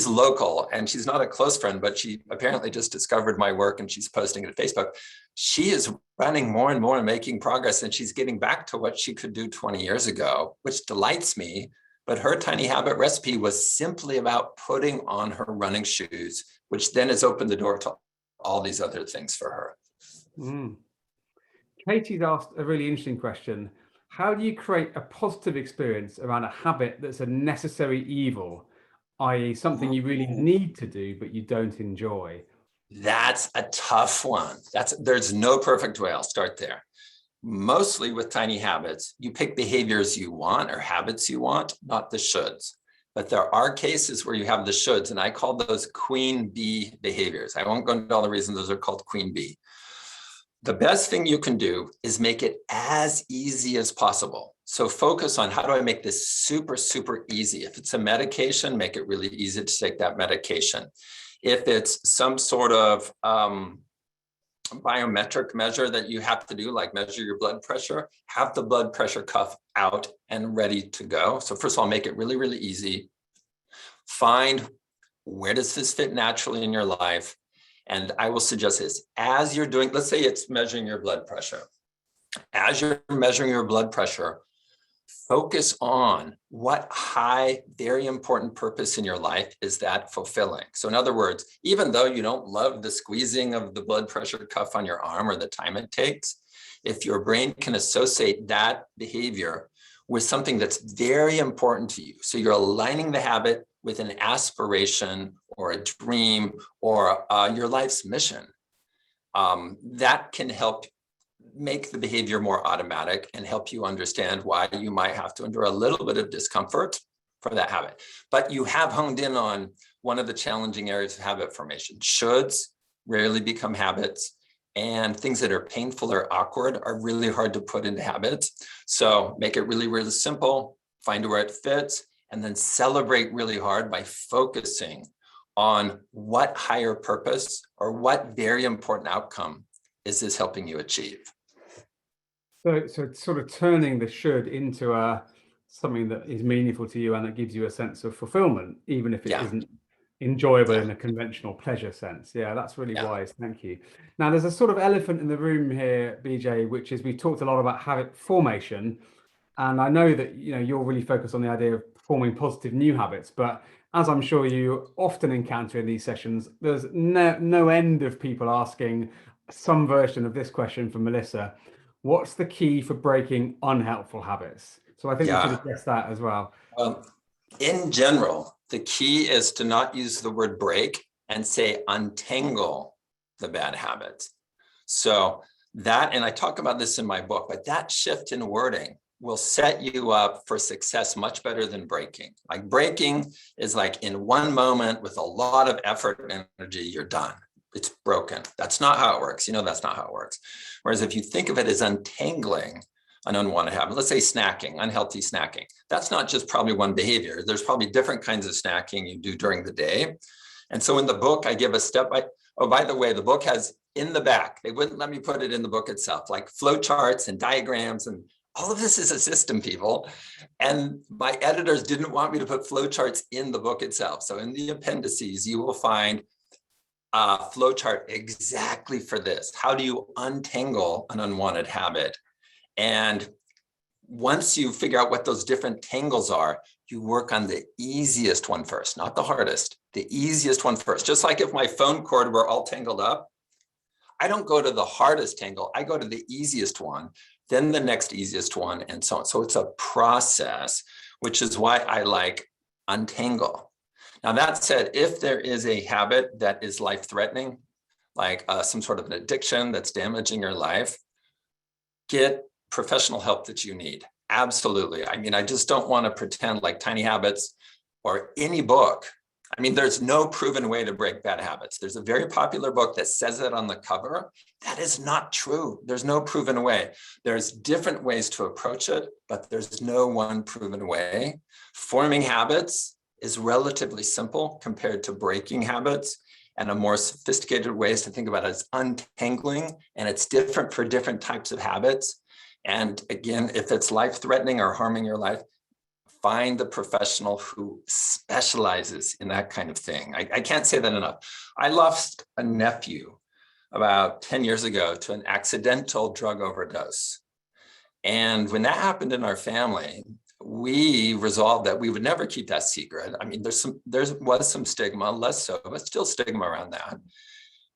local and she's not a close friend, but she apparently just discovered my work and she's posting it to Facebook. She is running more and more and making progress, and she's getting back to what she could do 20 years ago, which delights me. But her tiny habit recipe was simply about putting on her running shoes, which then has opened the door to all these other things for her. Katie's asked a really interesting question. How do you create a positive experience around a habit that's a necessary evil, i.e. something you really need to do, but you don't enjoy? That's a tough one. There's no perfect way. I'll start there. Mostly with tiny habits, you pick behaviors you want or habits you want, not the shoulds. But there are cases where you have the shoulds, and I call those queen bee behaviors. I won't go into all the reasons those are called queen bee. The best thing you can do is make it as easy as possible. So focus on, how do I make this super, super easy? If it's a medication, make it really easy to take that medication. If it's some sort of biometric measure that you have to do, like measure your blood pressure, have the blood pressure cuff out and ready to go. So first of all, make it really, really easy. Find, where does this fit naturally in your life? And I will suggest this, as you're doing, let's say it's measuring your blood pressure. As you're measuring your blood pressure, focus on what high, very important purpose in your life is that fulfilling. So in other words, even though you don't love the squeezing of the blood pressure cuff on your arm or the time it takes, if your brain can associate that behavior with something that's very important to you, so you're aligning the habit with an aspiration or a dream or your life's mission, that can help make the behavior more automatic and help you understand why you might have to endure a little bit of discomfort for that habit. But you have honed in on one of the challenging areas of habit formation. Shoulds rarely become habits, and things that are painful or awkward are really hard to put into habits. So make it really, really simple, find where it fits, and then celebrate really hard by focusing on what higher purpose or what very important outcome is this helping you achieve. So it's sort of turning the should into something that is meaningful to you and that gives you a sense of fulfillment, even if it isn't enjoyable in a conventional pleasure sense. Yeah, that's really wise. Thank you. Now, there's a sort of elephant in the room here, BJ, which is we talked a lot about habit formation. And I know that you're really focused on the idea of forming positive new habits, but as I'm sure you often encounter in these sessions, there's no end of people asking some version of this question from Melissa. What's the key for breaking unhelpful habits? So I think we should address that as well. In general, the key is to not use the word break and say untangle the bad habits. So that, and I talk about this in my book, but that shift in wording will set you up for success much better than breaking. Like breaking is like in one moment with a lot of effort and energy, you're done. It's broken. That's not how it works. That's not how it works. Whereas if you think of it as untangling an unwanted habit, let's say snacking, unhealthy snacking, that's not just probably one behavior. There's probably different kinds of snacking you do during the day. And so in the book, I give a step by, oh, by the way, the book has in the back, they wouldn't let me put it in the book itself, like flow charts and diagrams, and all of this is a system, people. And my editors didn't want me to put flow charts in the book itself. So in the appendices, you will find a flow chart exactly for this. How do you untangle an unwanted habit? And once you figure out what those different tangles are, you work on the easiest one first, not the hardest, the easiest one first. Just like if my phone cord were all tangled up, I don't go to the hardest tangle, I go to the easiest one, then the next easiest one, and so on. So it's a process, which is why I like untangle. Now, that said, if there is a habit that is life-threatening, like some sort of an addiction that's damaging your life, get professional help that you need. Absolutely. I mean, I just don't want to pretend like Tiny Habits or any book. I mean, there's no proven way to break bad habits. There's a very popular book that says it on the cover. That is not true. There's no proven way. There's different ways to approach it, but there's no one proven way. Forming habits is relatively simple compared to breaking habits, and a more sophisticated ways to think about it is untangling, and it's different for different types of habits. And again, if it's life-threatening or harming your life, find the professional who specializes in that kind of thing. I can't say that enough. I lost a nephew about 10 years ago to an accidental drug overdose. And when that happened in our family, we resolved that we would never keep that secret. I mean, there was some stigma, less so, but still stigma around that.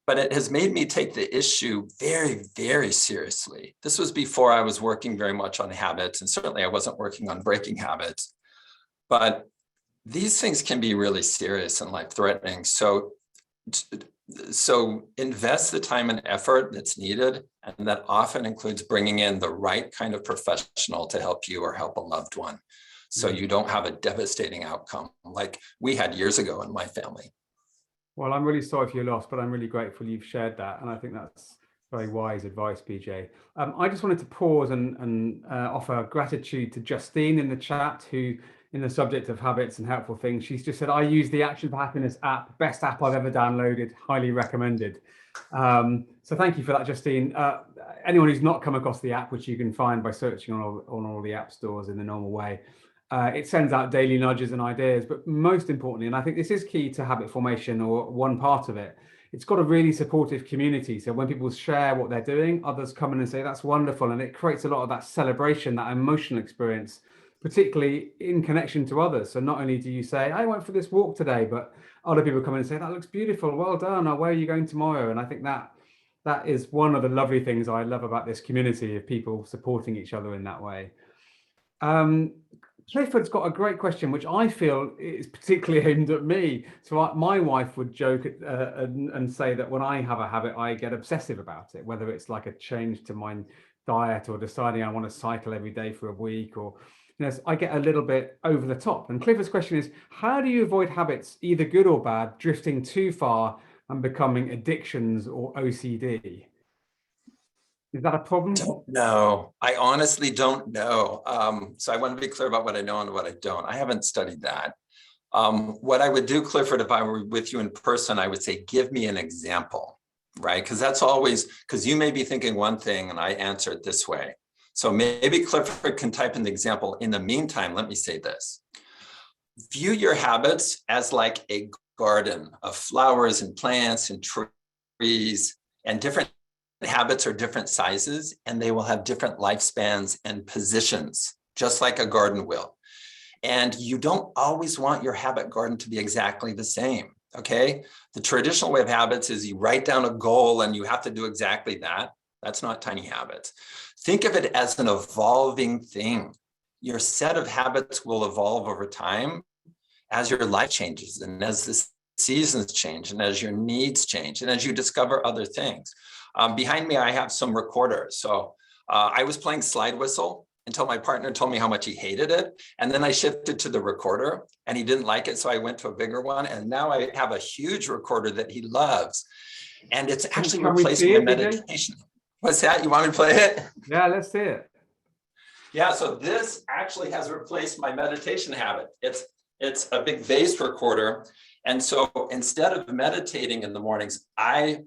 But it has made me take the issue very, very seriously. This was before I was working very much on habits, and certainly I wasn't working on breaking habits. But these things can be really serious and life-threatening. So invest the time and effort that's needed, and that often includes bringing in the right kind of professional to help you or help a loved one, so you don't have a devastating outcome like we had years ago in my family. Well, I'm really sorry for your loss, but I'm really grateful you've shared that, and I think that's very wise advice, BJ. I just wanted to pause and offer gratitude to Justine in the chat, who, in the subject of habits and helpful things, she's just said, I use the Action for Happiness app, best app I've ever downloaded, highly recommended. So thank you for that, Justine. Anyone who's not come across the app, which you can find by searching on all the app stores in the normal way, it sends out daily nudges and ideas, but most importantly, and I think this is key to habit formation, or one part of it, it's got a really supportive community. So when people share what they're doing, others come in and say, that's wonderful. And it creates a lot of that celebration, that emotional experience, particularly in connection to others. So not only do you say, I went for this walk today, but other people come in and say, that looks beautiful, well done, or where are you going tomorrow? And I think that is one of the lovely things I love about this community, of people supporting each other in that way. Clifford's got a great question, which I feel is particularly aimed at me. So my wife would joke and say that when I have a habit, I get obsessive about it, whether it's like a change to my diet or deciding I want to cycle every day for a week, or I get a little bit over the top. And Clifford's question is, how do you avoid habits, either good or bad, drifting too far and becoming addictions or OCD? Is that a problem? Don't know. I honestly don't know. So I want to be clear about what I know and what I don't. I haven't studied that. What I would do, Clifford, if I were with you in person, I would say, give me an example, right? Because that's always, because you may be thinking one thing and I answer it this way. So maybe Clifford can type in the example. In the meantime, let me say this. View your habits as like a garden of flowers and plants and trees, and different habits are different sizes, and they will have different lifespans and positions, just like a garden will. And you don't always want your habit garden to be exactly the same, okay? The traditional way of habits is you write down a goal and you have to do exactly that. That's not tiny habits. Think of it as an evolving thing. Your set of habits will evolve over time as your life changes and as the seasons change and as your needs change and as you discover other things. Behind me, I have some recorders. So I was playing slide whistle until my partner told me how much he hated it. And then I shifted to the recorder and he didn't like it. So I went to a bigger one. And now I have a huge recorder that he loves. And it's actually replaced my meditation. What's that? You want me to play it? Yeah, let's see it. Yeah, so this actually has replaced my meditation habit. It's a big bass recorder. And so instead of meditating in the mornings, I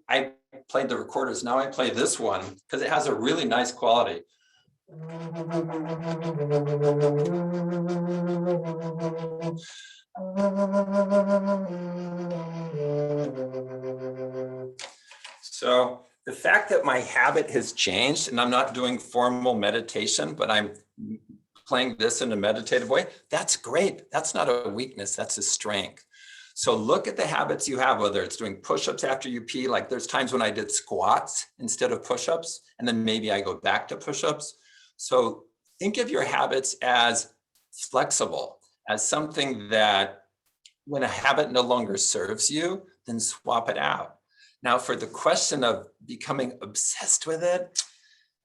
played the recorders. Now I play this one because it has a really nice quality. So the fact that my habit has changed and I'm not doing formal meditation, but I'm playing this in a meditative way, that's great. That's not a weakness, that's a strength. So look at the habits you have, whether it's doing push-ups after you pee, like there's times when I did squats instead of push-ups, and then maybe I go back to push-ups. So think of your habits as flexible, as something that when a habit no longer serves you, then swap it out. Now, for the question of becoming obsessed with it,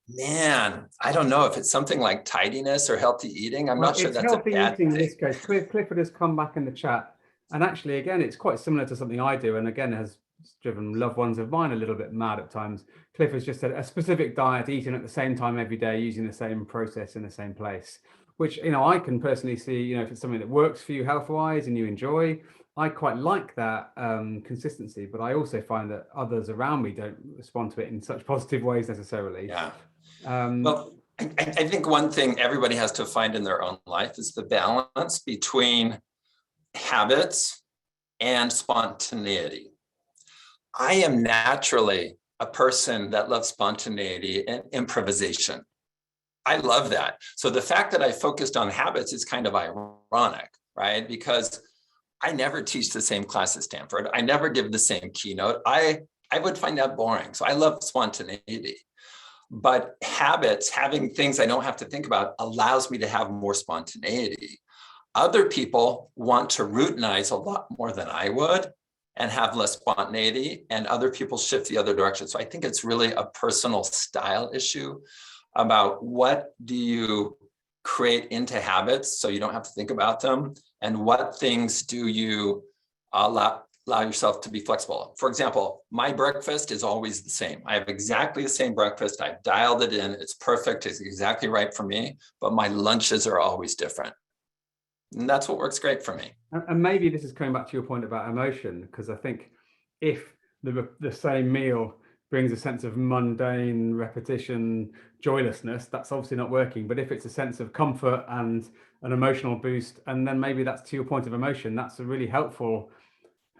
man, I don't know if it's something like tidiness or healthy eating. I'm not sure that's a bad thing. Healthy eating in this case. Clifford has come back in the chat. And actually, again, it's quite similar to something I do. And again, has driven loved ones of mine a little bit mad at times. Cliff has just said a specific diet, eating at the same time every day, using the same process in the same place, which, I can personally see, if it's something that works for you health-wise and you enjoy, I quite like that consistency. But I also find that others around me don't respond to it in such positive ways necessarily. Yeah. Well, I think one thing everybody has to find in their own life is the balance between habits and spontaneity. I am naturally a person that loves spontaneity and improvisation. I love that. So the fact that I focused on habits is kind of ironic, right? Because I never teach the same class at Stanford. I never give the same keynote. I would find that boring. So I love spontaneity. But habits, having things I don't have to think about, allows me to have more spontaneity. Other people want to routinize a lot more than I would and have less spontaneity, and other people shift the other direction. So I think it's really a personal style issue about what do you create into habits so you don't have to think about them, and what things do you allow yourself to be flexible. For example, my breakfast is always the same. I have exactly the same breakfast. I've dialed it in. It's perfect. It's exactly right for me, but my lunches are always different. And that's what works great for me. And maybe this is coming back to your point about emotion, because I think if the same meal brings a sense of mundane repetition, joylessness, that's obviously not working. But if it's a sense of comfort and an emotional boost, and then maybe that's to your point of emotion, that's a really helpful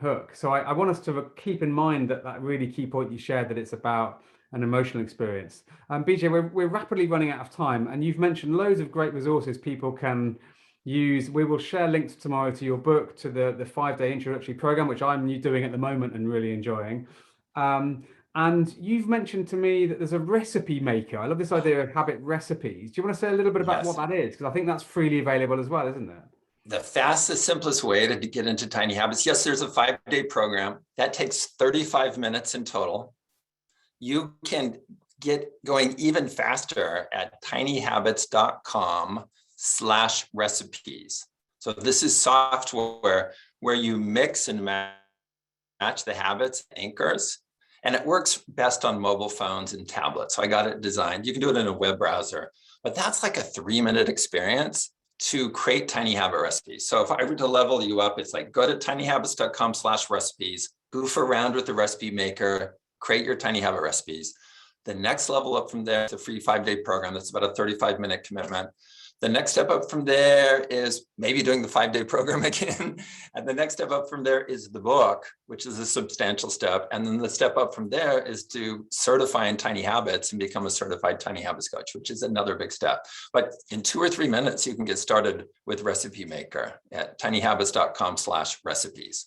hook. So I want us to keep in mind that really key point you shared, that it's about an emotional experience. BJ, we're rapidly running out of time, and you've mentioned loads of great resources people can use. We will share links tomorrow to your book, to the 5-day introductory program, which I'm doing at the moment and really enjoying. And you've mentioned to me that there's a recipe maker. I love this idea of habit recipes. Do you want to say a little bit about what Yes. that is? Because I think that's freely available as well, isn't it? The fastest, simplest way to get into tiny habits. Yes, there's a 5-day program that takes 35 minutes in total. You can get going even faster at tinyhabits.com/recipes. So this is software where you mix and match the habits anchors, and it works best on mobile phones and tablets. So I got it designed. You can do it in a web browser, but that's like a 3-minute experience to create tiny habit recipes. So if I were to level you up, it's like go to tinyhabits.com/recipes, goof around with the recipe maker, create your tiny habit recipes. The next level up from there is a free 5-day program. That's about a 35-minute commitment. The next step up from there is maybe doing the 5-day program again. And the next step up from there is the book, which is a substantial step. And then the step up from there is to certify in tiny habits and become a certified tiny habits coach, which is another big step. But in 2 or 3 minutes, you can get started with Recipe Maker at tinyhabits.com/recipes.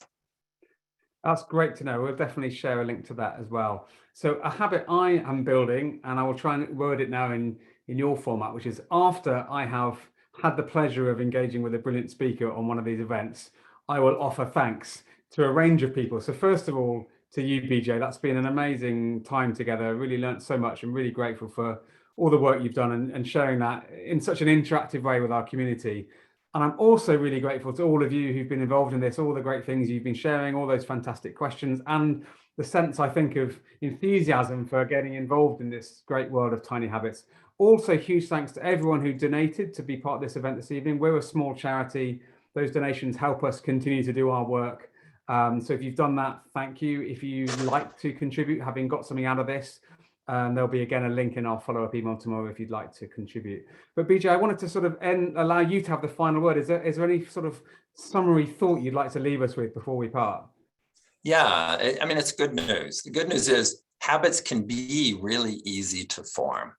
That's great to know. We'll definitely share a link to that as well. So a habit I am building, and I will try and word it now in your format, which is after I have had the pleasure of engaging with a brilliant speaker on one of these events, I will offer thanks to a range of people. So first of all, to you, BJ, that's been an amazing time together. I really learned so much. I'm really grateful for all the work you've done and sharing that in such an interactive way with our community. And I'm also really grateful to all of you who've been involved in this, all the great things you've been sharing, all those fantastic questions, and the sense, I think, of enthusiasm for getting involved in this great world of tiny habits. Also, huge thanks to everyone who donated to be part of this event this evening. We're a small charity. Those donations help us continue to do our work. So if you've done that, thank you. If you'd like to contribute, having got something out of this, there'll be, again, a link in our follow-up email tomorrow if you'd like to contribute. But BJ, I wanted to sort of allow you to have the final word. Is there any sort of summary thought you'd like to leave us with before we part? Yeah, I mean, it's good news. The good news is habits can be really easy to form.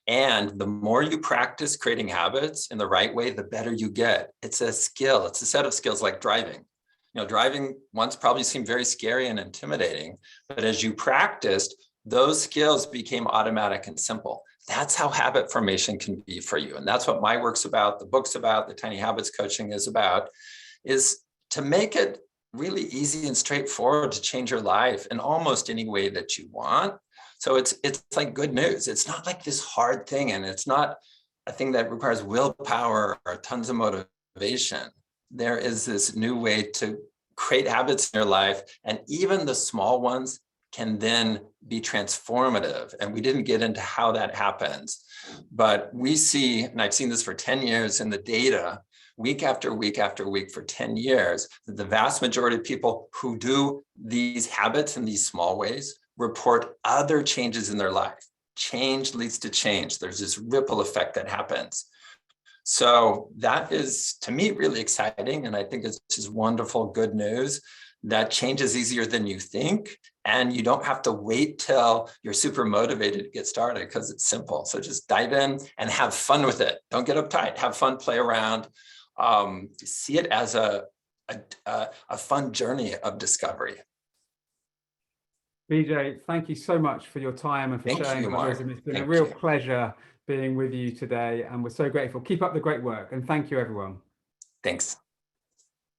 And the more you practice creating habits in the right way, the better you get. It's a skill. It's a set of skills like driving. You know, driving once probably seemed very scary and intimidating, but as you practiced, those skills became automatic and simple. That's how habit formation can be for you. And that's what my work's about, the book's about, the Tiny Habits coaching is about, is to make it really easy and straightforward to change your life in almost any way that you want. So it's like good news. It's not like this hard thing, and it's not a thing that requires willpower or tons of motivation. There is this new way to create habits in your life, and even the small ones can then be transformative. And we didn't get into how that happens, but we see, and I've seen this for 10 years in the data, week after week after week for 10 years, that the vast majority of people who do these habits in these small ways report other changes in their life. Change leads to change. There's this ripple effect that happens. So that is, to me, really exciting. And I think it's just wonderful, good news that change is easier than you think. And you don't have to wait till you're super motivated to get started, because it's simple. So just dive in and have fun with it. Don't get uptight, have fun, play around. See it as a fun journey of discovery. BJ, thank you so much for your time and for sharing your wisdom. It's been a real pleasure being with you today, and we're so grateful. Keep up the great work, and thank you, everyone. Thanks.